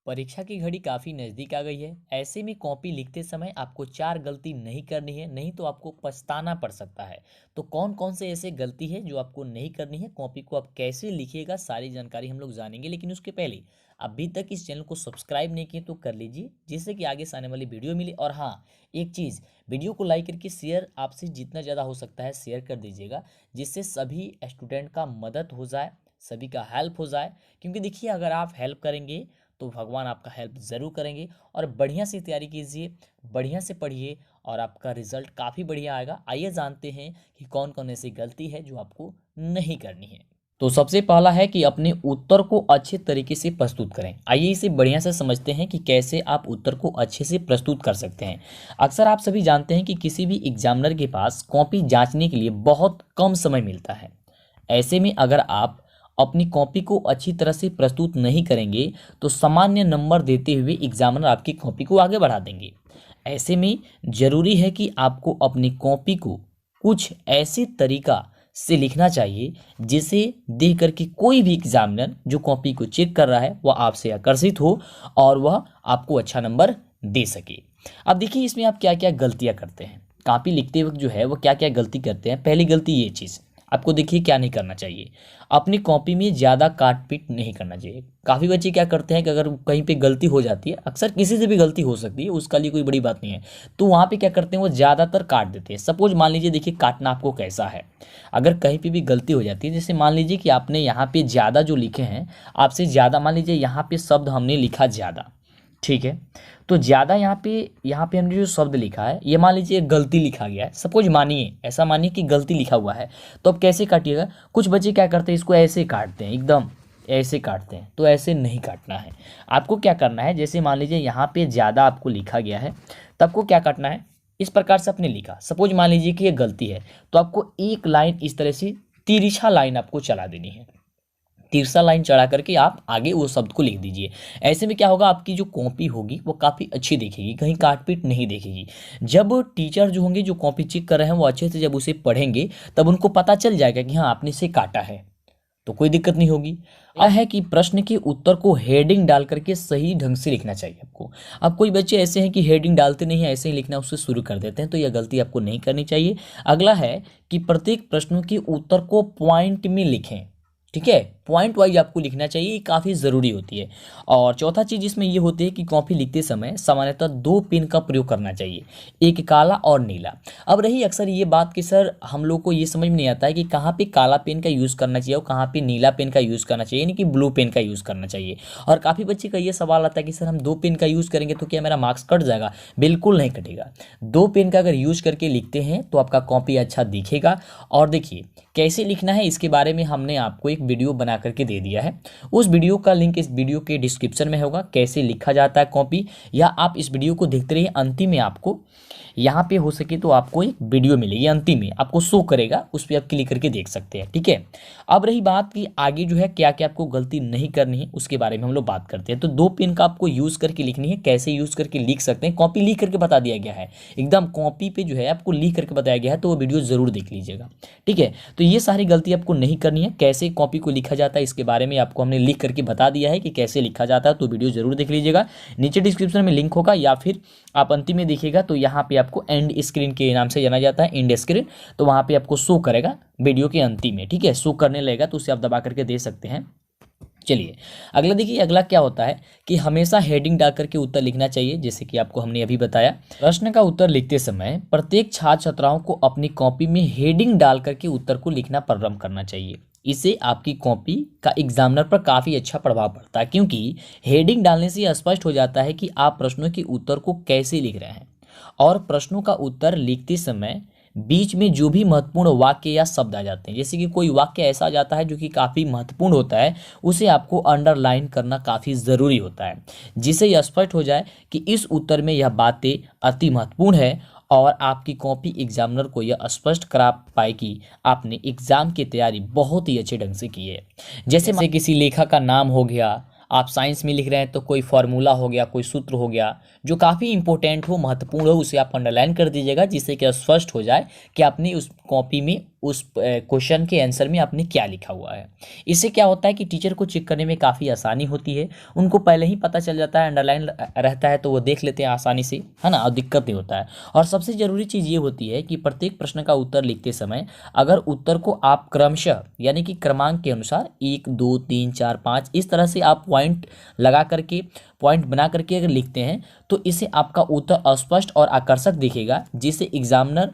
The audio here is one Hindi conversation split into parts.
परीक्षा की घड़ी काफ़ी नज़दीक आ गई है। ऐसे में कॉपी लिखते समय आपको 4 गलती नहीं करनी है, नहीं तो आपको पछताना पड़ सकता है। तो कौन कौन से ऐसे गलती है जो आपको नहीं करनी है, कॉपी को आप कैसे लिखिएगा, सारी जानकारी हम लोग जानेंगे। लेकिन उसके पहले अभी तक इस चैनल को सब्सक्राइब नहीं किए तो कर लीजिए, जिससे कि आगे से आने वाली वीडियो मिले। और हाँ, एक चीज़, वीडियो को लाइक करके शेयर आपसे जितना ज़्यादा हो सकता है शेयर कर दीजिएगा, जिससे सभी स्टूडेंट का मदद हो जाए, सभी का हेल्प हो जाए। क्योंकि देखिए, अगर आप हेल्प करेंगे तो भगवान आपका हेल्प ज़रूर करेंगे। और बढ़िया से तैयारी कीजिए, बढ़िया से पढ़िए और आपका रिजल्ट काफ़ी बढ़िया आएगा। आइए जानते हैं कि कौन कौन ऐसी गलती है जो आपको नहीं करनी है। तो सबसे पहला है कि अपने उत्तर को अच्छे तरीके से प्रस्तुत करें। आइए इसे बढ़िया से समझते हैं कि कैसे आप उत्तर को अच्छे से प्रस्तुत कर सकते हैं। अक्सर आप सभी जानते हैं कि किसी भी एग्जामिनर के पास कॉपी जांचने के लिए बहुत कम समय मिलता है। ऐसे में अगर आप अपनी कॉपी को अच्छी तरह से प्रस्तुत नहीं करेंगे तो सामान्य नंबर देते हुए एग्जामिनर आपकी कॉपी को आगे बढ़ा देंगे। ऐसे में ज़रूरी है कि आपको अपनी कॉपी को कुछ ऐसे तरीका से लिखना चाहिए जिसे देख करके कोई भी एग्जामिनर जो कॉपी को चेक कर रहा है वह आपसे आकर्षित हो और वह आपको अच्छा नंबर दे सके। अब देखिए, इसमें आप क्या क्या गलतियां करते हैं। कॉपी लिखते वक्त जो है वो क्या क्या गलती करते हैं। पहली गलती ये चीज़ आपको देखिए क्या नहीं करना चाहिए, अपनी कॉपी में ज़्यादा काट पीट नहीं करना चाहिए। काफ़ी बच्चे क्या करते हैं कि अगर कहीं पे गलती हो जाती है, अक्सर किसी से भी गलती हो सकती है, उसका लिए कोई बड़ी बात नहीं है, तो वहाँ पे क्या करते हैं वो ज़्यादातर काट देते हैं। सपोज मान लीजिए, देखिए काटना आपको कैसा है, अगर कहीं पे भी गलती हो जाती है, जैसे मान लीजिए कि आपने यहाँ पे ज़्यादा जो लिखे हैं, आपसे ज़्यादा मान लीजिए यहाँ पे शब्द हमने लिखा ज़्यादा, ठीक है, तो ज़्यादा यहाँ पे हमने जो शब्द लिखा है ये मान लीजिए गलती लिखा गया है। सपोज मानिए, ऐसा मानिए कि गलती लिखा हुआ है, तो अब कैसे काटिएगा। कुछ बच्चे क्या करते हैं, इसको ऐसे काटते हैं, एकदम ऐसे काटते हैं, तो ऐसे नहीं काटना है। आपको क्या करना है, जैसे मान लीजिए यहाँ पे ज़्यादा आपको लिखा गया है, तो आपको क्या काटना है, इस प्रकार से आपने लिखा। सपोज मान लीजिए कि ये गलती है, तो आपको एक लाइन इस तरह से तिरछा लाइन आपको चला देनी है। तिरछा लाइन चढ़ा करके आप आगे वो शब्द को लिख दीजिए। ऐसे में क्या होगा, आपकी जो कॉपी होगी वो काफ़ी अच्छी दिखेगी, कहीं काट पीट नहीं दिखेगी। जब टीचर जो होंगे, जो कॉपी चेक कर रहे हैं, वो अच्छे से जब उसे पढ़ेंगे तब उनको पता चल जाएगा कि हाँ आपने इसे काटा है, तो कोई दिक्कत नहीं होगी। यह है कि प्रश्न के उत्तर को हेडिंग डाल करके सही ढंग से लिखना चाहिए आपको। अब कोई बच्चे ऐसे हैं कि हेडिंग डालते नहीं है, ऐसे ही लिखना उससे शुरू कर देते हैं, तो यह गलती आपको नहीं करनी चाहिए। अगला है कि प्रत्येक प्रश्नों के उत्तर को पॉइंट में लिखें, ठीक है, पॉइंट वाइज आपको लिखना चाहिए, ये काफ़ी ज़रूरी होती है। और चौथा चीज़ इसमें ये होती है कि कॉपी लिखते समय सामान्यतः 2 पेन का प्रयोग करना चाहिए, एक काला और नीला। अब रही अक्सर ये बात कि सर हम लोग को ये समझ में नहीं आता है कि कहाँ पे काला पेन का यूज़ करना चाहिए और कहाँ पे नीला पेन का यूज़ करना चाहिए, यानी कि ब्लू पेन का यूज़ करना चाहिए। और काफ़ी बच्चे का ये सवाल आता है कि सर हम 2 पेन का यूज़ करेंगे तो क्या मेरा मार्क्स कट जाएगा। बिल्कुल नहीं कटेगा। 2 पेन का अगर यूज़ करके लिखते हैं तो आपका कॉपी अच्छा दिखेगा। और देखिए कैसे लिखना है, इसके बारे में हमने आपको एक वीडियो बना करके दे दिया है। उस वीडियो का लिंक इस वीडियो के डिस्क्रिप्शन में होगा, कैसे लिखा जाता है कॉपी। या आप इस वीडियो को देखते रहिए, अंतिम में आपको यहाँ पे हो सके तो आपको एक वीडियो मिलेगी, अंतिम में आपको शो करेगा, उस पर आप क्लिक करके देख सकते हैं, ठीक है। अब रही बात कि आगे जो है क्या क्या आपको गलती नहीं करनी है, उसके बारे में हम लोग बात करते हैं। तो 2 पेन का आपको यूज़ करके लिखनी है, कैसे यूज़ करके लिख सकते हैं, कॉपी लिख करके बता दिया गया है, एकदम कॉपी पे जो है आपको लिख करके बताया गया है, तो वो वीडियो ज़रूर देख लीजिएगा, ठीक है। तो ये सारी गलती आपको नहीं करनी है। कैसे कॉपी को लिखा जाता है इसके बारे में आपको हमने लिख करके बता दिया है कि कैसे लिखा जाता है, तो वीडियो जरूर देख लीजिएगा। नीचे डिस्क्रिप्शन में लिंक होगा या फिर आप अंतिम में देखिएगा, तो यहाँ पे आपको एंड स्क्रीन के नाम से जाना जाता है, एंड स्क्रीन, तो वहाँ पे आपको शो करेगा वीडियो के अंतिम में, ठीक है, शो करने लगेगा, तो उसे आप दबा करके दे सकते हैं। चलिए अगला देखिए, अगला क्या होता है कि हमेशा हेडिंग डाल करके उत्तर लिखना चाहिए। जैसे कि आपको हमने अभी बताया, प्रश्न का उत्तर लिखते समय प्रत्येक छात्र छात्राओं को अपनी कॉपी में हेडिंग डाल करके उत्तर को लिखना प्रारंभ करना चाहिए। इससे आपकी कॉपी का एग्जामिनर पर काफ़ी अच्छा प्रभाव पड़ता है, क्योंकि हेडिंग डालने से स्पष्ट हो जाता है कि आप प्रश्नों के उत्तर को कैसे लिख रहे हैं। और प्रश्नों का उत्तर लिखते समय बीच में जो भी महत्वपूर्ण वाक्य या शब्द आ जाते हैं, जैसे कि कोई वाक्य ऐसा आ जाता है जो कि काफ़ी महत्वपूर्ण होता है, उसे आपको अंडरलाइन करना काफ़ी ज़रूरी होता है, जिससे यह स्पष्ट हो जाए कि इस उत्तर में यह बातें अति महत्वपूर्ण है और आपकी कॉपी एग्जामिनर को यह स्पष्ट करा पाए कि आपने एग्ज़ाम की तैयारी बहुत ही अच्छे ढंग से की है। जैसे किसी लेखक का नाम हो गया, आप साइंस में लिख रहे हैं तो कोई फार्मूला हो गया, कोई सूत्र हो गया जो काफ़ी इंपॉर्टेंट हो, महत्वपूर्ण हो, उसे आप अंडरलाइन कर दीजिएगा, जिससे कि स्पष्ट हो जाए कि आपने उस कॉपी में उस क्वेश्चन के आंसर में आपने क्या लिखा हुआ है। इससे क्या होता है कि टीचर को चेक करने में काफ़ी आसानी होती है, उनको पहले ही पता चल जाता है, अंडरलाइन रहता है तो वो देख लेते हैं आसानी से, है ना, और दिक्कत नहीं होता है। और सबसे ज़रूरी चीज़ ये होती है कि प्रत्येक प्रश्न का उत्तर लिखते समय अगर उत्तर को आप क्रमशः यानी कि क्रमांक के अनुसार 1 2 3 4 5 इस तरह से आप पॉइंट लगा करके, पॉइंट बना करके अगर लिखते हैं तो इससे आपका उत्तर स्पष्ट और आकर्षक दिखेगा, जिससे एग्जामिनर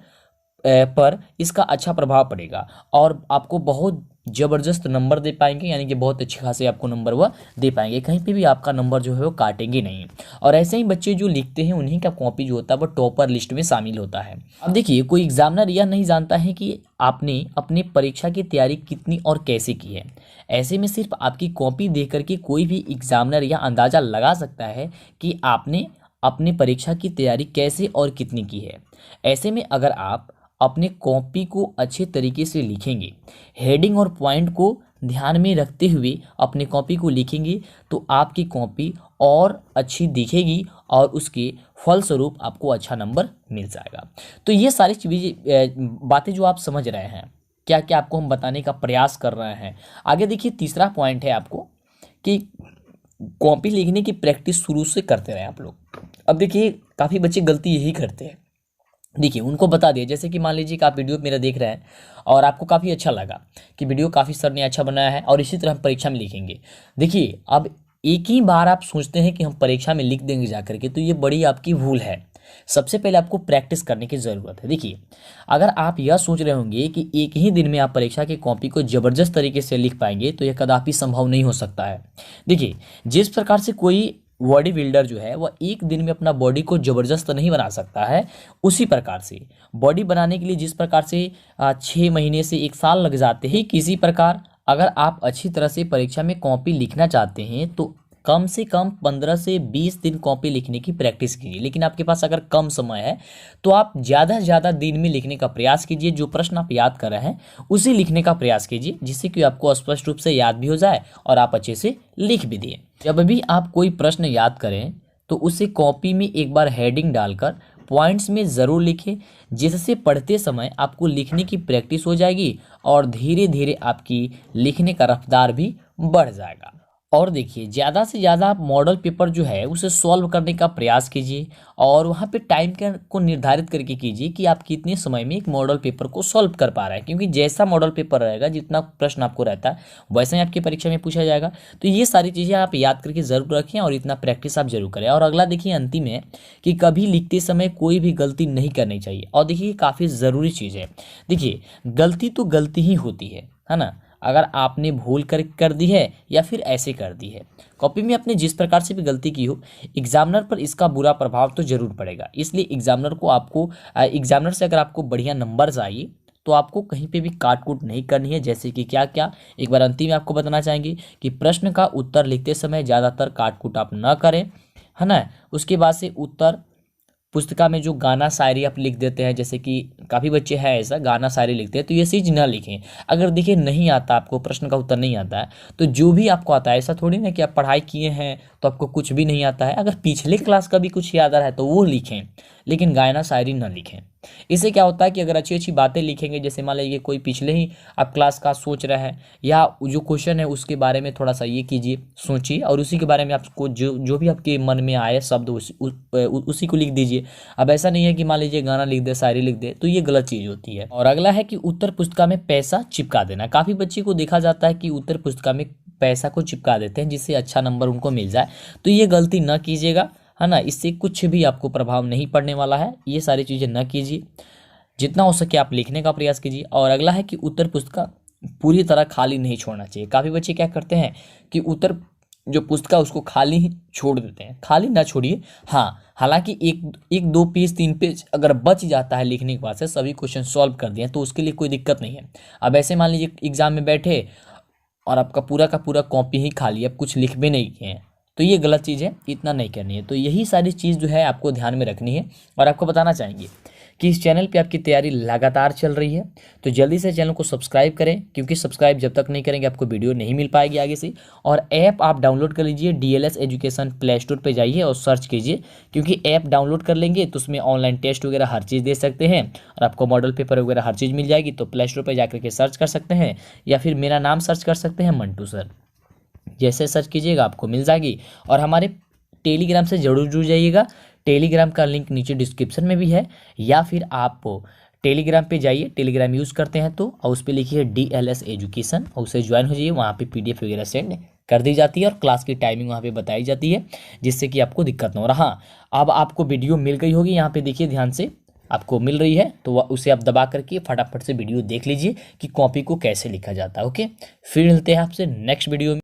पर इसका अच्छा प्रभाव पड़ेगा और आपको बहुत ज़बरदस्त नंबर दे पाएंगे, यानी कि बहुत अच्छे खासे आपको नंबर वह दे पाएंगे, कहीं पे भी आपका नंबर जो है वो काटेंगे नहीं। और ऐसे ही बच्चे जो लिखते हैं उन्हीं का कॉपी जो होता है वो टॉपर लिस्ट में शामिल होता है। अब देखिए, कोई एग्जामिनर यह नहीं जानता है कि आपने अपनी परीक्षा की तैयारी कितनी और कैसे की है। ऐसे में सिर्फ आपकी कॉपी देख करके कोई भी एग्जामिनर यह अंदाज़ा लगा सकता है कि आपने अपनी परीक्षा की तैयारी कैसे और कितनी की है। ऐसे में अगर आप अपने कॉपी को अच्छे तरीके से लिखेंगे, हेडिंग और पॉइंट को ध्यान में रखते हुए अपने कॉपी को लिखेंगे, तो आपकी कॉपी और अच्छी दिखेगी और उसके फलस्वरूप आपको अच्छा नंबर मिल जाएगा। तो ये सारी चीज़ें बातें जो आप समझ रहे हैं, क्या क्या आपको हम बताने का प्रयास कर रहे हैं। आगे देखिए, तीसरा पॉइंट है आपको कि कॉपी लिखने की प्रैक्टिस शुरू से करते रहें आप लोग। अब देखिए, काफ़ी बच्चे गलती यही करते हैं। देखिए, उनको बता दिया, जैसे कि मान लीजिए कि आप वीडियो मेरा देख रहे हैं और आपको काफ़ी अच्छा लगा कि वीडियो काफ़ी सर ने अच्छा बनाया है और इसी तरह हम परीक्षा में लिखेंगे। देखिए, अब एक ही बार आप सोचते हैं कि हम परीक्षा में लिख देंगे जा करके, तो ये बड़ी आपकी भूल है। सबसे पहले आपको प्रैक्टिस करने की ज़रूरत है। देखिए, अगर आप यह सोच रहे होंगे कि एक ही दिन में आप परीक्षा की कॉपी को ज़बरदस्त तरीके से लिख पाएंगे, तो यह कदापि संभव नहीं हो सकता है। देखिए, जिस प्रकार से कोई बॉडी बिल्डर जो है वह एक दिन में अपना बॉडी को ज़बरदस्त नहीं बना सकता है, उसी प्रकार से बॉडी बनाने के लिए जिस प्रकार से 6 महीने से 1 साल लग जाते हैं, किसी प्रकार अगर आप अच्छी तरह से परीक्षा में कॉपी लिखना चाहते हैं तो कम से कम 15 से 20 दिन कॉपी लिखने की प्रैक्टिस कीजिए। लेकिन आपके पास अगर कम समय है तो आप ज़्यादा से ज़्यादा दिन में लिखने का प्रयास कीजिए। जो प्रश्न आप याद कर रहे हैं उसी लिखने का प्रयास कीजिए, जिससे कि आपको स्पष्ट रूप से याद भी हो जाए और आप अच्छे से लिख भी दिए। जब भी आप कोई प्रश्न याद करें तो उसे कॉपी में एक बार हेडिंग डालकर पॉइंट्स में ज़रूर लिखें, जिससे पढ़ते समय आपको लिखने की प्रैक्टिस हो जाएगी और धीरे धीरे आपकी लिखने का रफ्तार भी बढ़ जाएगा। और देखिए, ज़्यादा से ज़्यादा आप मॉडल पेपर जो है उसे सॉल्व करने का प्रयास कीजिए और वहाँ पे टाइम को निर्धारित करके कीजिए कि आप कितने समय में एक मॉडल पेपर को सॉल्व कर पा रहे हैं, क्योंकि जैसा मॉडल पेपर रहेगा, जितना प्रश्न आपको रहता है वैसे ही आपकी परीक्षा में पूछा जाएगा। तो ये सारी चीज़ें आप याद करके ज़रूर रखें और इतना प्रैक्टिस आप जरूर करें। और अगला देखिए, अंतिम है कि कभी लिखते समय कोई भी गलती नहीं करनी चाहिए। और देखिए, काफ़ी ज़रूरी चीज़ है। देखिए, गलती तो गलती ही होती है ना। अगर आपने भूल कर दी है या फिर ऐसे कर दी है, कॉपी में आपने जिस प्रकार से भी गलती की हो, एग्जामिनर पर इसका बुरा प्रभाव तो जरूर पड़ेगा। इसलिए एग्जामिनर से अगर आपको बढ़िया नंबर चाहिए तो आपको कहीं पे भी काट कूट नहीं करनी है। जैसे कि क्या क्या एक बार अंतिम में आपको बताना चाहेंगे कि प्रश्न का उत्तर लिखते समय ज़्यादातर काट कूट आप न करें, है ना। उसके बाद से उत्तर पुस्तिका में जो गाना शायरी आप लिख देते हैं, जैसे कि काफ़ी बच्चे हैं ऐसा गाना शायरी लिखते हैं, तो ये चीज़ ना लिखें। अगर देखिए नहीं आता आपको, प्रश्न का उत्तर नहीं आता है, तो जो भी आपको आता है, ऐसा थोड़ी ना कि आप पढ़ाई किए हैं तो आपको कुछ भी नहीं आता है। अगर पिछले क्लास का भी कुछ याद आ रहा है तो वो लिखें, लेकिन गाना शायरी ना लिखें। इससे क्या होता है कि अगर अच्छी अच्छी बातें लिखेंगे, जैसे मान लीजिए कोई पिछले ही आप क्लास का सोच रहे हैं या जो क्वेश्चन है उसके बारे में थोड़ा सा ये कीजिए, सोचिए और उसी के बारे में आपको जो भी आपके मन में आए शब्द उसी को लिख दीजिए। अब ऐसा नहीं है कि मान लीजिए गाना लिख दे, शायरी लिख दे, तो ये गलत चीज़ होती है। और अगला है कि उत्तर पुस्तिका में पैसा चिपका देना। काफ़ी बच्चे को देखा जाता है कि उत्तर पुस्तिका में पैसा को चिपका देते हैं जिससे अच्छा नंबर उनको मिल जाए, तो ये गलती न कीजिएगा, है ना। इससे कुछ भी आपको प्रभाव नहीं पड़ने वाला है। ये सारी चीज़ें न कीजिए, जितना हो सके आप लिखने का प्रयास कीजिए। और अगला है कि उत्तर पुस्तिका पूरी तरह खाली नहीं छोड़ना चाहिए। काफ़ी बच्चे क्या करते हैं कि उत्तर जो पुस्तिका उसको खाली ही छोड़ देते हैं। खाली ना छोड़िए, हाँ, हालांकि एक 2 पेज 3 पेज अगर बच जाता है लिखने के बाद से सभी क्वेश्चन सॉल्व कर दिए तो उसके लिए कोई दिक्कत नहीं है। अब ऐसे मान लीजिए एग्जाम में बैठे और आपका पूरा का पूरा कॉपी ही खाली, अब कुछ लिख भी नहीं किए हैं, तो ये गलत चीज़ है, इतना नहीं करनी है। तो यही सारी चीज़ जो है आपको ध्यान में रखनी है। और आपको बताना चाहेंगे कि इस चैनल पे आपकी तैयारी लगातार चल रही है। तो जल्दी से चैनल को सब्सक्राइब करें, क्योंकि सब्सक्राइब जब तक नहीं करेंगे आपको वीडियो नहीं मिल पाएगी आगे से। और ऐप आप डाउनलोड कर लीजिए, DLS एजुकेशन प्ले स्टोर पर जाइए और सर्च कीजिए, क्योंकि ऐप डाउनलोड कर लेंगे तो उसमें ऑनलाइन टेस्ट वगैरह हर चीज़ दे सकते हैं और आपको मॉडल पेपर वगैरह हर चीज़ मिल जाएगी। तो प्ले स्टोर पर जाकर के सर्च कर सकते हैं या फिर मेरा नाम सर्च कर सकते हैं, मंटू सर। जैसे सर्च कीजिएगा आपको मिल जाएगी। और हमारे टेलीग्राम से जरूर जुड़ जाइएगा। टेलीग्राम का लिंक नीचे डिस्क्रिप्शन में भी है, या फिर आप टेलीग्राम पे जाइए, टेलीग्राम यूज़ करते हैं तो, और उस पर लिखिए DLS एजुकेशन और उसे ज्वाइन हो जाइए। वहाँ पे PDF वगैरह सेंड कर दी जाती है और क्लास की टाइमिंग वहाँ पे बताई जाती है, जिससे कि आपको दिक्कत ना हो। रहा अब आपको वीडियो मिल गई होगी, यहाँ पे देखिए ध्यान से, आपको मिल रही है तो उसे आप दबा करके फटाफट से वीडियो देख लीजिए कि कॉपी को कैसे लिखा जाता है। ओके, फिर मिलते हैं आपसे नेक्स्ट वीडियो में।